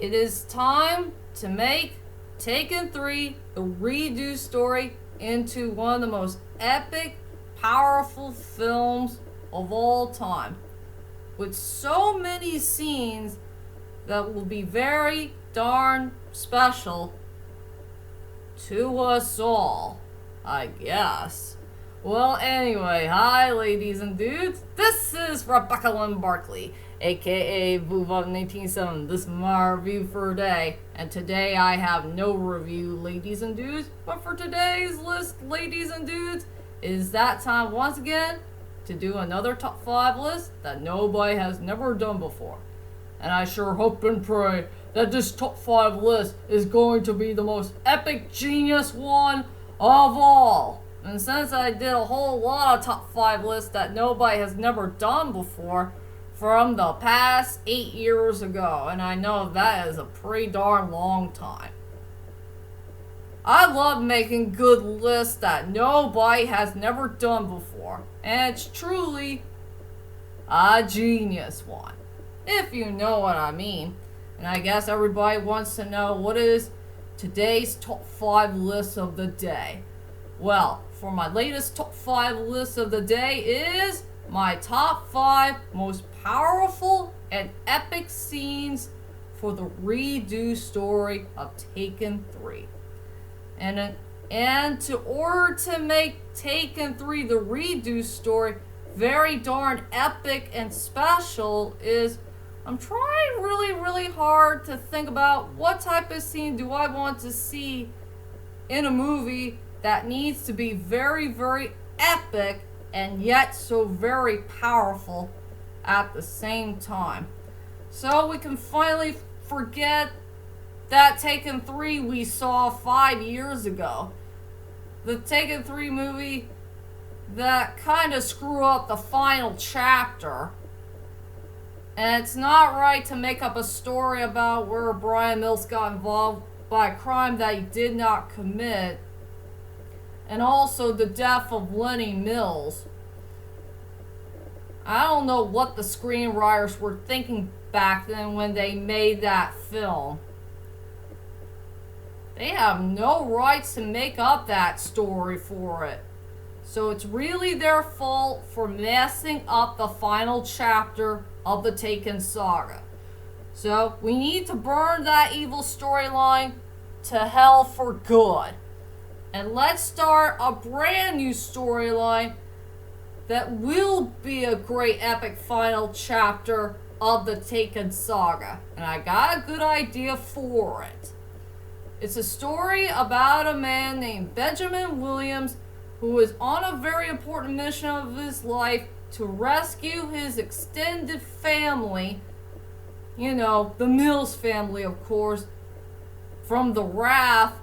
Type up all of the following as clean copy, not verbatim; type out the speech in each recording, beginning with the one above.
It is time to make Taken 3, a redo story, into one of the most epic, powerful films of all time. With so many scenes that will be very darn special to us all, I guess. Well, anyway, hi ladies and dudes. This is Rebecca Lynn Barkley, aka Boo1987. This is my review for today. And today I have no review, ladies and dudes. But for today's list, ladies and dudes, is that time once again to do another top 5 list that nobody has never done before. And I sure hope and pray that this top 5 list is going to be the most epic genius one of all. And since I did a whole lot of top 5 lists that nobody has never done before from the past 8 years ago, and I know that is a pretty darn long time. I love making good lists that nobody has never done before, and it's truly a genius one, if you know what I mean. And I guess everybody wants to know what is today's top 5 list of the day. Well, for my latest top 5 list of the day is my top 5 most powerful and epic scenes for the redo story of Taken 3. And to order to make Taken 3, the redo story, very darn epic and special is I'm trying really hard to think about what type of scene do I want to see in a movie that needs to be very epic and yet so very powerful at the same time. So we can finally forget that Taken 3 we saw 5 years ago. The Taken 3 movie that kind of screwed up the final chapter. And it's not right to make up a story about where Brian Mills got involved by a crime that he did not commit. And also the death of Lenny Mills. I don't know what the screenwriters were thinking back then when they made that film. They have no rights to make up that story for it. So it's really their fault for messing up the final chapter of the Taken saga. So we need to burn that evil storyline to hell for good. And let's start a brand new storyline that will be a great epic final chapter of the Taken saga. And I got a good idea for it. It's a story about a man named Benjamin Williams who is on a very important mission of his life to rescue his extended family, you know, the Mills family of course, from the wrath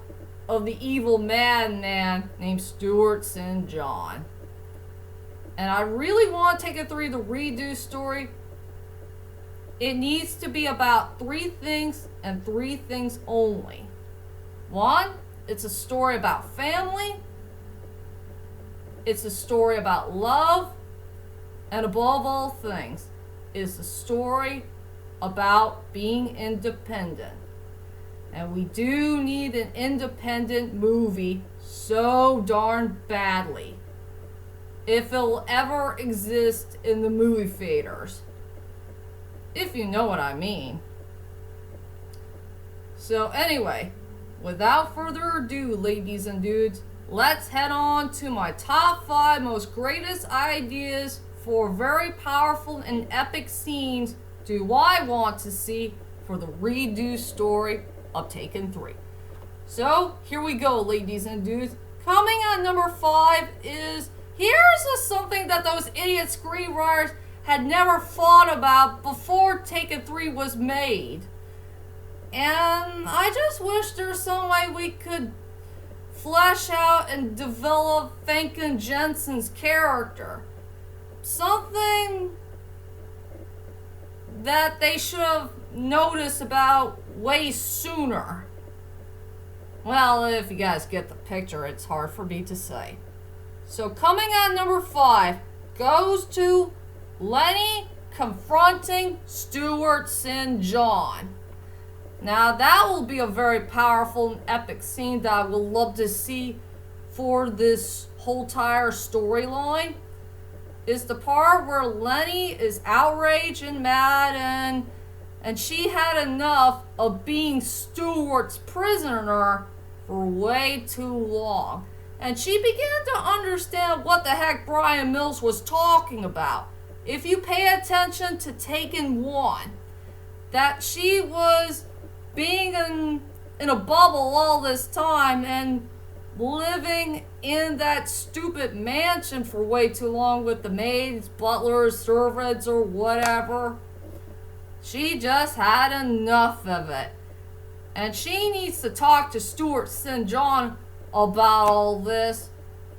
of the evil madman named Stuart St. John. And I really want to take it through the redo story. It needs to be about 3 things and 3 things only. 1, it's a story about family. It's a story about love. And above all things, it's a story about being independent. And we do need an independent movie so darn badly, if it'll ever exist in the movie theaters. If you know what I mean. So anyway, without further ado, ladies and dudes, let's head on to my top 5 most greatest ideas for very powerful and epic scenes do I want to see for the redo story of Taken 3. So here we go, ladies and dudes. Coming at number 5 is, here's something that those idiot screenwriters had never thought about before Taken 3 was made. And I just wish there's some way we could flesh out and develop Famke Janssen's character. Something that they should have noticed about way sooner. Well, if you guys get the picture, it's hard for me to say. So coming at number 5 goes to Lenny confronting Stuart St. John. Now that will be a very powerful and epic scene that I would love to see for this whole entire storyline. Is the part where Lenny is outraged and mad and she had enough of being Stuart's prisoner for way too long. And she began to understand what the heck Brian Mills was talking about. If you pay attention to Taken 1, that she was being in a bubble all this time and living in that stupid mansion for way too long with the maids, butlers, servants, or whatever. She just had enough of it. And she needs to talk to Stuart St. John about all this.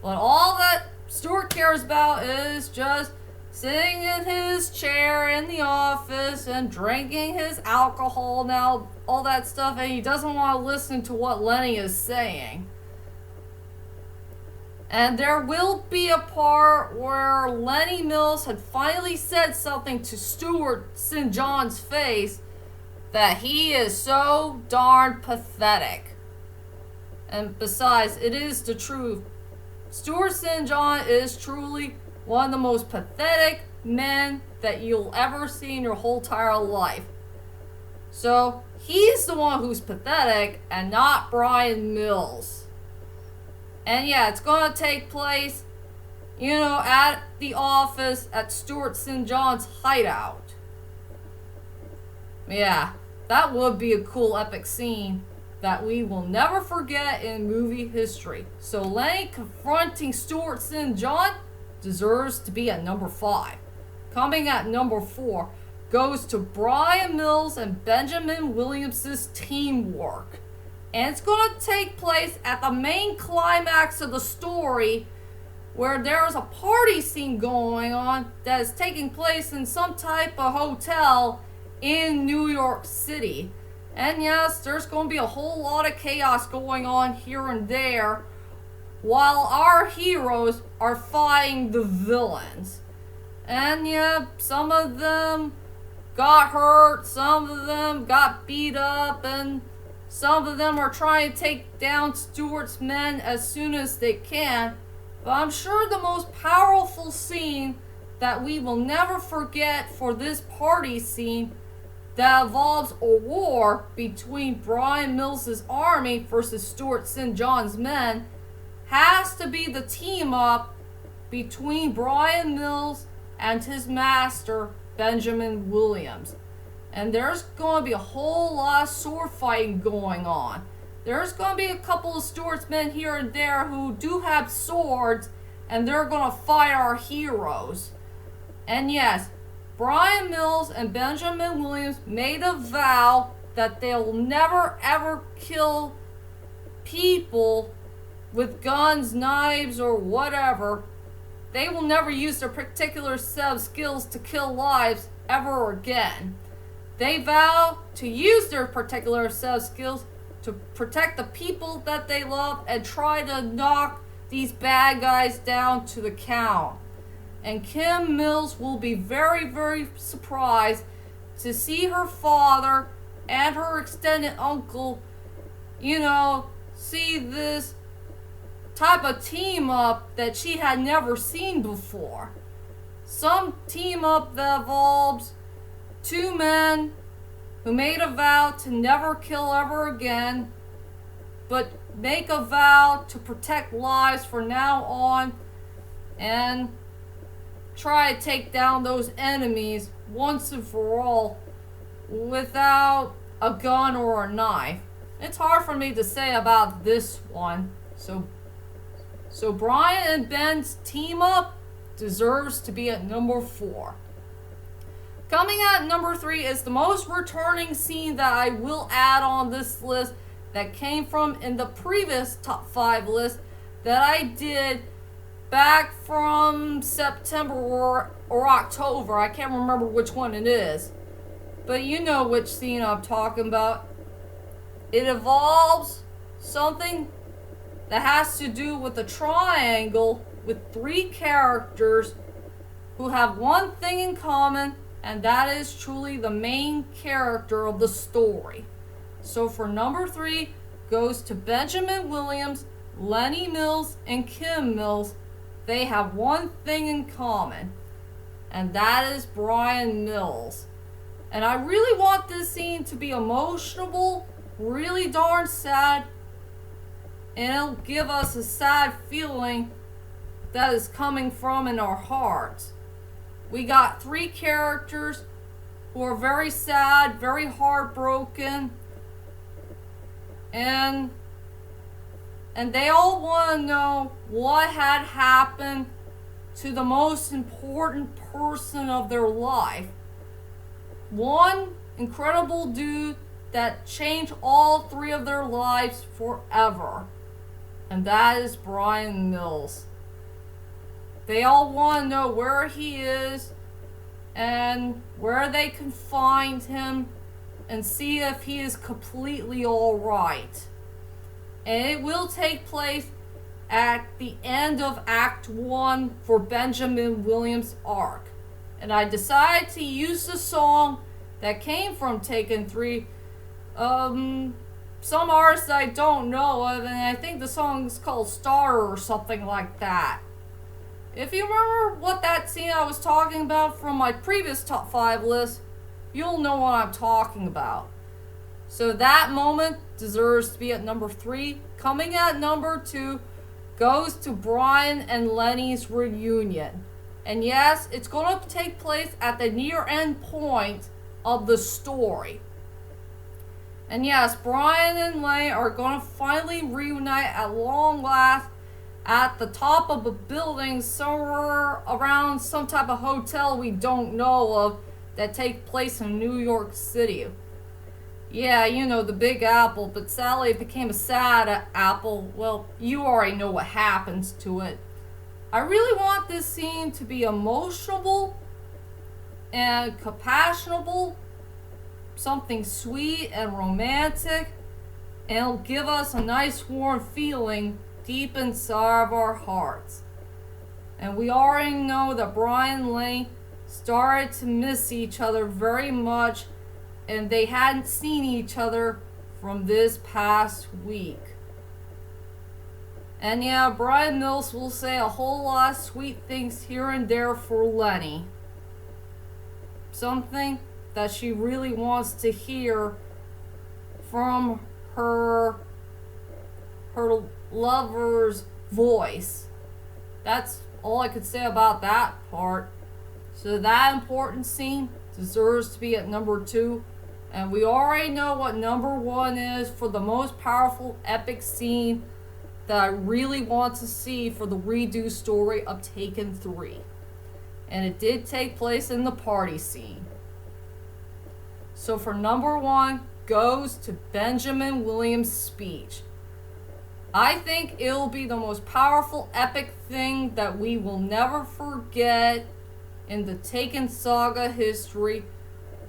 But all that Stuart cares about is just sitting in his chair in the office and drinking his alcohol now, all that stuff, and he doesn't want to listen to what Lenny is saying. And there will be a part where Lenny Mills had finally said something to Stuart St. John's face that he is so darn pathetic. And besides, it is the truth. Stuart St. John is truly one of the most pathetic men that you'll ever see in your whole entire life. So, he's the one who's pathetic and not Brian Mills. And yeah, it's going to take place, at the office at Stuart St. John's hideout. Yeah, that would be a cool epic scene that we will never forget in movie history. So Lenny confronting Stuart St. John deserves to be at number 5. Coming at number 4 goes to Brian Mills and Benjamin Williams' teamwork. And it's going to take place at the main climax of the story, where there's a party scene going on that is taking place in some type of hotel in New York City. And yes, there's going to be a whole lot of chaos going on here and there, while our heroes are fighting the villains. And yeah, some of them got hurt, some of them got beat up, and some of them are trying to take down Stuart's men as soon as they can. But I'm sure the most powerful scene that we will never forget for this party scene that involves a war between Brian Mills' army versus Stuart St. John's men has to be the team up between Brian Mills and his master, Benjamin Williams. And there's going to be a whole lot of sword fighting going on. There's going to be a couple of Stuart's men here and there who do have swords, and they're going to fight our heroes. And yes, Brian Mills and Benjamin Williams made a vow that they'll never ever kill people with guns, knives, or whatever. They will never use their particular set of skills to kill lives ever again. They vow to use their particular set of skills to protect the people that they love and try to knock these bad guys down to the count. And Kim Mills will be very, very surprised to see her father and her extended uncle, see this type of team up that she had never seen before. Some team up that involves 2 men who made a vow to never kill ever again, but make a vow to protect lives from now on and try to take down those enemies once and for all without a gun or a knife. It's hard for me to say about this one. So Brian and Ben's team up deserves to be at number 4. Coming at number 3 is the most returning scene that I will add on this list that came from in the previous top 5 list that I did back from September or October. I can't remember which one it is. But you know which scene I'm talking about. It involves something that has to do with a triangle with 3 characters who have one thing in common, and that is truly the main character of the story. So for number 3 goes to Benjamin Williams, Lenny Mills, and Kim Mills. They have one thing in common, and that is Brian Mills. And I really want this scene to be emotional, really darn sad, and it'll give us a sad feeling that is coming from in our hearts. We got 3 characters who are very sad, very heartbroken, and they all want to know what had happened to the most important person of their life. One incredible dude that changed all 3 of their lives forever. And that is Brian Mills. They all want to know where he is and where they can find him and see if he is completely alright. And it will take place at the end of Act 1 for Benjamin Williams' arc. And I decided to use the song that came from Taken 3. Some artists I don't know of, and I think the song is called Starter or something like that. If you remember what that scene I was talking about from my previous top 5 list, you'll know what I'm talking about. So that moment deserves to be at number 3. Coming at number 2 goes to Brian and Lenny's reunion. And yes, it's going to take place at the near end point of the story. And yes, Brian and Lenny are going to finally reunite at long last at the top of a building somewhere around some type of hotel we don't know of that take place in New York City. Yeah, you know, the Big Apple, but sadly it became a sad apple. Well, you already know what happens to it. I really want this scene to be emotional and compassionable, something sweet and romantic, and it'll give us a nice warm feeling deep inside of our hearts. And we already know that Brian and Lenny started to miss each other very much, and they hadn't seen each other from this past week. And yeah, Brian Mills will say a whole lot of sweet things here and there for Lenny. Something that she really wants to hear from her lover's voice. That's all I could say about that part. So that important scene deserves to be at number 2. And we already know what number 1 is for the most powerful epic scene that I really want to see for the redo story of Taken 3. And it did take place in the party scene. So for number 1 goes to Benjamin Williams' speech. I think it'll be the most powerful epic thing that we will never forget in the Taken saga history,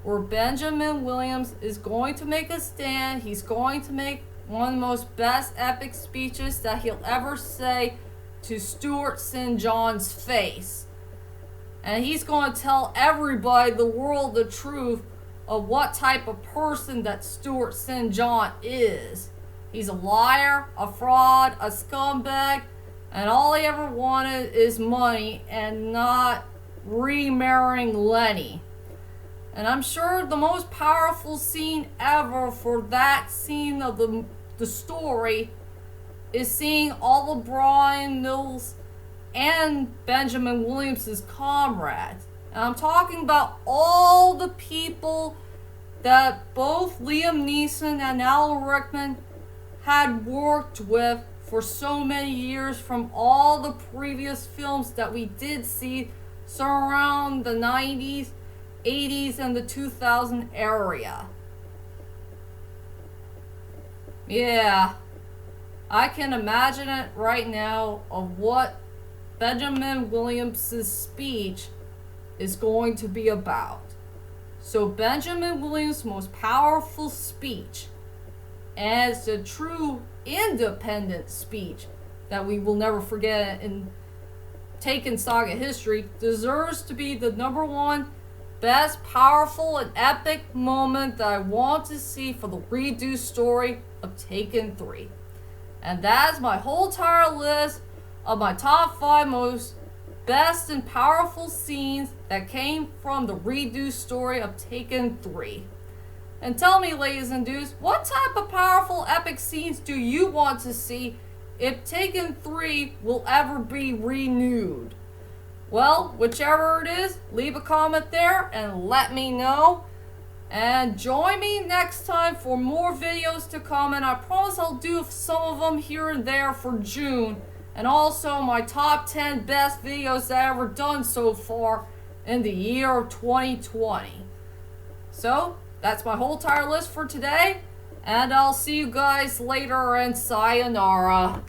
where Benjamin Williams is going to make a stand. He's going to make one of the most best epic speeches that he'll ever say to Stuart St. John's face. And he's going to tell everybody, the world, the truth of what type of person that Stuart St. John is. He's a liar, a fraud, a scumbag, and all he ever wanted is money and not remarrying Lenny. And I'm sure the most powerful scene ever for that scene of the story is seeing all of Brian Mills and Benjamin Williams' comrades. And I'm talking about all the people that both Liam Neeson and Alan Rickman had worked with for so many years from all the previous films that we did see around the 90s, 80s, and the 2000 area. Yeah, I can imagine it right now of what Benjamin Williams' speech is going to be about. So Benjamin Williams' most powerful speech, as a true independent speech that we will never forget in Taken saga history, deserves to be the number 1 best powerful and epic moment that I want to see for the redo story of Taken 3. And that is my whole entire list of my top 5 most best and powerful scenes that came from the redo story of Taken 3. And tell me, ladies and dudes, what type of powerful epic scenes do you want to see if Taken 3 will ever be renewed? Well, whichever it is, leave a comment there and let me know. And join me next time for more videos to come, and I promise I'll do some of them here and there for June. And also my top 10 best videos that I've ever done so far in the year of 2020. So, that's my whole entire list for today. And I'll see you guys later, and sayonara.